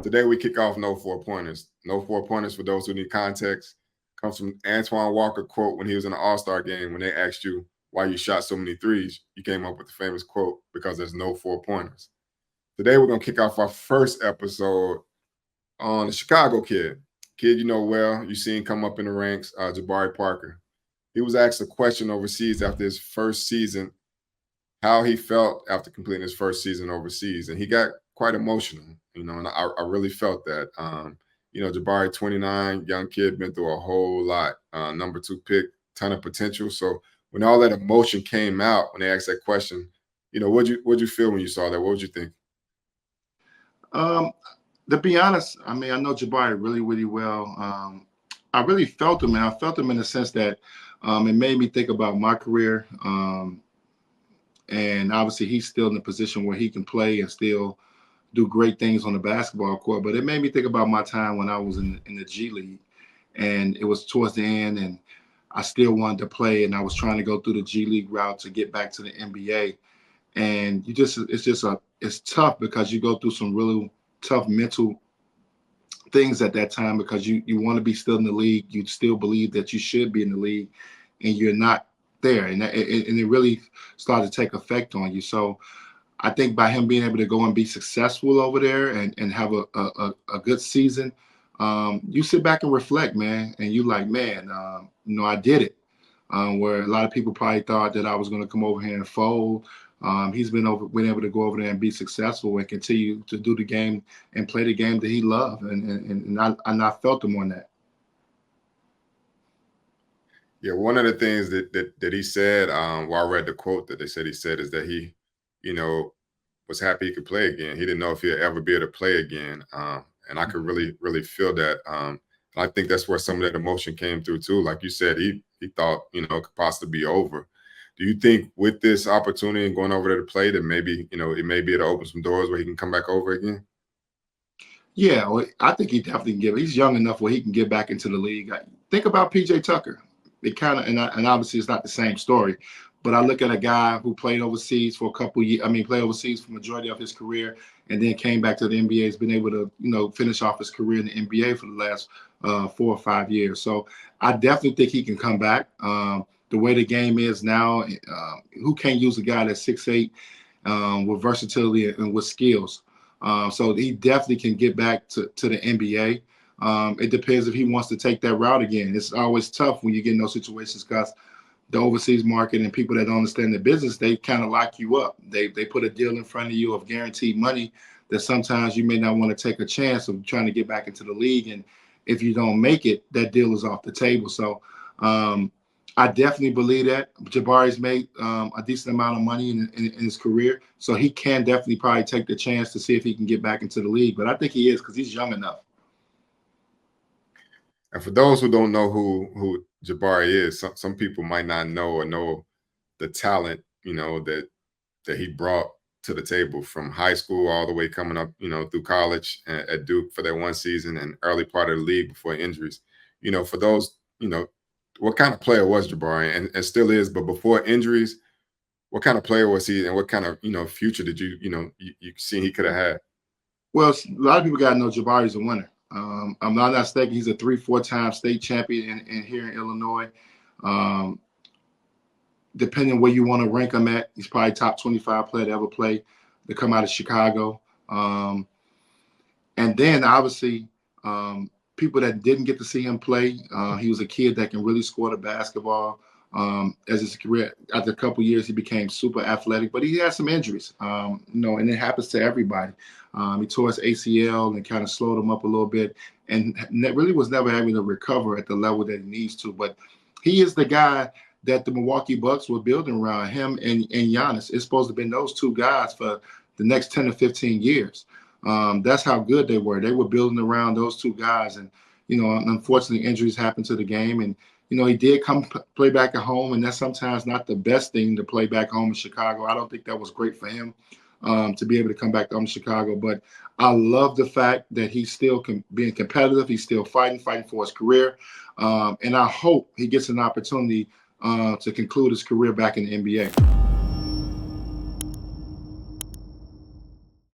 Today we kick off no four pointers. No four pointers, for those who need context, comes from Antoine Walker quote when he was in the All-Star game when they asked you why you shot so many threes. You came up with the famous quote, because there's no four pointers. Today we're gonna kick off our first episode on the Chicago kid you know well. You seen come up in the ranks, Jabari Parker. He was asked a question overseas after his first season, how he felt after completing his first season overseas, and he got quite emotional, and I really felt that. Jabari, 29, young kid, been through a whole lot. Number 2 pick, ton of potential. So when all that emotion came out when they asked that question, what'd you feel when you saw that? What would you think? Um, to be honest, I mean, I know Jabari really, really well. I really felt him, and I felt him in the sense that it made me think about my career. And obviously, he's still in a position where he can play and still do great things on the basketball court. But it made me think about my time when I was in the G League, and it was towards the end, and I still wanted to play, and I was trying to go through the G League route to get back to the NBA. And it's tough because you go through some really tough mental things at that time because you want to be still in the league. You still believe that you should be in the league, and you're not there, and it really started to take effect on you. So I think by him being able to go and be successful over there and have a good season, you sit back and reflect, man, and you like, man, I did it. Where a lot of people probably thought that I was going to come over here and fold. He's been able to go over there and be successful and continue to do the game and play the game that he loved, and I felt him on that. Yeah, one of the things that he said, while I read the quote that they said he said, is that he, was happy he could play again. He didn't know if he'd ever be able to play again, and I could really, really feel that. I think that's where some of that emotion came through too. Like you said, he thought it could possibly be over. Do you think with this opportunity and going over there to play that maybe it may be able to open some doors where he can come back over again? Yeah, well, I think he definitely can give. He's young enough where he can get back into the league. Think about PJ Tucker. It kind of, and obviously it's not the same story, but I look at a guy who played overseas for a couple years. I mean, played overseas for the majority of his career, and then came back to the NBA. Has been able to, finish off his career in the NBA for the last 4 or 5 years. So I definitely think he can come back. The way the game is now, who can't use a guy that's 6'8", with versatility and with skills? So he definitely can get back to the NBA. It depends if he wants to take that route again. It's always tough when you get in those situations because the overseas market and people that don't understand the business, they kind of lock you up. They put a deal in front of you of guaranteed money that sometimes you may not want to take a chance of trying to get back into the league. And if you don't make it, that deal is off the table. So I definitely believe that Jabari's made a decent amount of money in his career. So he can definitely probably take the chance to see if he can get back into the league. But I think he is because he's young enough. And for those who don't know who Jabari is, some people might not know or know the talent, that he brought to the table from high school all the way coming up, through college at Duke for that one season and early part of the league before injuries. For those, what kind of player was Jabari and still is, but before injuries, what kind of player was he and what kind of, future did you see he could have had? Well, a lot of people got to know Jabari's a winner. I'm not mistaken. He's a 3-4-time state champion in here in Illinois. Depending where you want to rank him at, he's probably top 25 player to ever play to come out of Chicago. And then obviously people that didn't get to see him play, he was a kid that can really score the basketball. As his career, after a couple years, he became super athletic, but he had some injuries, and it happens to everybody. He tore his ACL and kind of slowed him up a little bit, and really was never able to recover at the level that he needs to. But he is the guy that the Milwaukee Bucks were building around him and Giannis. It's supposed to have been those two guys for the next 10 to 15 years. That's how good they were. They were building around those two guys, and unfortunately, injuries happened to the game, and he did come play back at home, and that's sometimes not the best thing to play back home in Chicago. I don't think that was great for him to be able to come back home to Chicago. But I love the fact that he's still being competitive. He's still fighting for his career. And I hope he gets an opportunity to conclude his career back in the NBA.